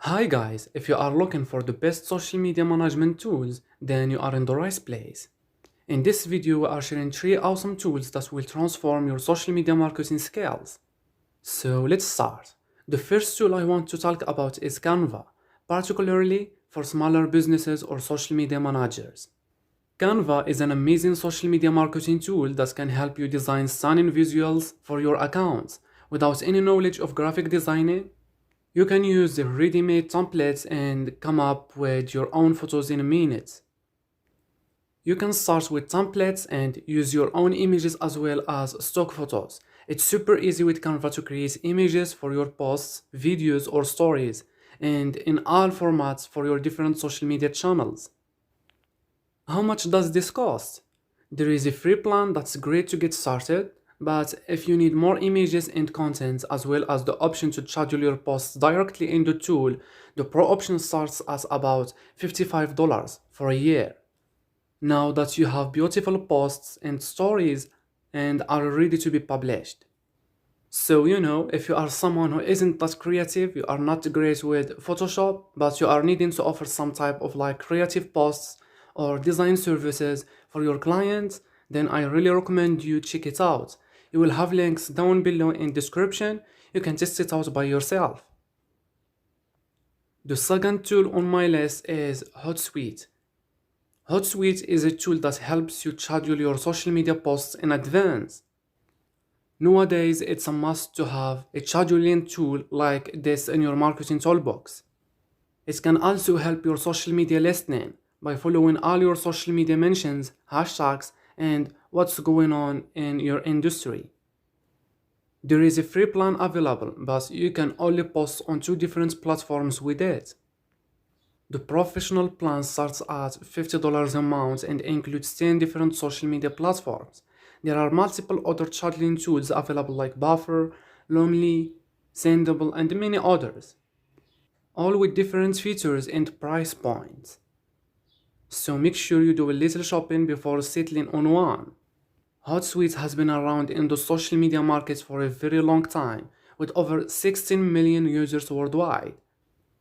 Hi guys, if you are looking for the best social media management tools, then you are in the right place. In this video, we are sharing 3 awesome tools that will transform your social media marketing skills. So let's start. The first tool I want to talk about is Canva, particularly for smaller businesses or social media managers. Canva is an amazing social media marketing tool that can help you design stunning visuals for your accounts without any knowledge of graphic designing. You can use the ready-made templates and come up with your own photos in a minute. You can start with templates and use your own images as well as stock photos. It's super easy with Canva to create images for your posts, videos or stories, and in all formats for your different social media channels. How much does this cost? There is a free plan that's great to get started, but if you need more images and content as well as the option to schedule your posts directly in the tool, the pro option starts at about $55 for a year. Now that you have beautiful posts and stories and are ready to be published. So if you are someone who isn't that creative, you are not great with Photoshop, but you are needing to offer some type of creative posts or design services for your clients, then I really recommend you check it out. You will have links down below in description. You can test it out by yourself. The second tool on my list is Hootsuite. Hootsuite is a tool that helps you schedule your social media posts in advance. Nowadays, it's a must to have a scheduling tool like this in your marketing toolbox. It can also help your social media listening by following all your social media mentions, hashtags, and what's going on in your industry. There is a free plan available, but you can only post on 2 different platforms with it. The professional plan starts at $50 a month and includes 10 different social media platforms. There are multiple other scheduling tools available like Buffer, Loomly, Sendable, and many others, all with different features and price points. So make sure you do a little shopping before settling on one. Hootsuite has been around in the social media market for a very long time, with over 16 million users worldwide.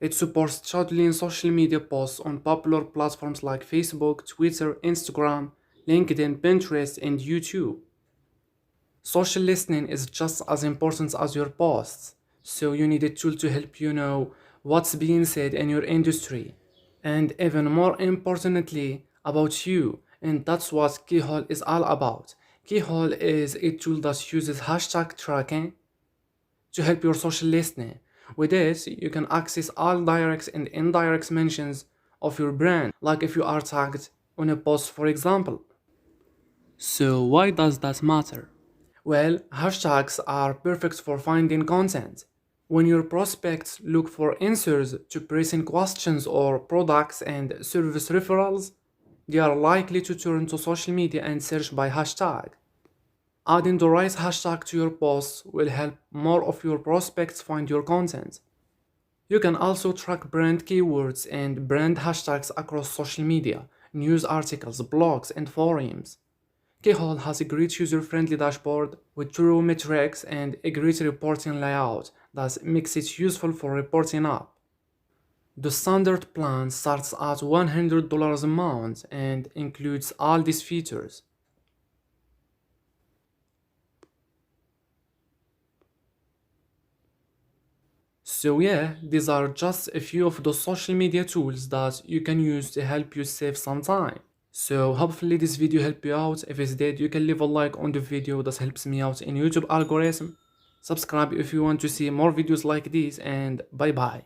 It supports scheduling social media posts on popular platforms like Facebook, Twitter, Instagram, LinkedIn, Pinterest, and YouTube. Social listening is just as important as your posts, so you need a tool to help you know what's being said in your industry, and even more importantly, about you, and that's what Keyhole is all about. Keyhole is a tool that uses hashtag tracking to help your social listening. With this, you can access all direct and indirect mentions of your brand, like if you are tagged on a post, for example. So, why does that matter? Well, hashtags are perfect for finding content. When your prospects look for answers to pressing questions or products and service referrals, they are likely to turn to social media and search by hashtag. Adding the right hashtag to your posts will help more of your prospects find your content. You can also track brand keywords and brand hashtags across social media, news articles, blogs, and forums. Keyhole has a great user-friendly dashboard with true metrics and a great reporting layout that makes it useful for reporting up. The standard plan starts at $100 a month and includes all these features. So yeah, these are just a few of the social media tools that you can use to help you save some time. So hopefully this video helped you out. If it did, you can leave a like on the video, that helps me out in YouTube algorithm. Subscribe if you want to see more videos like these, and bye bye.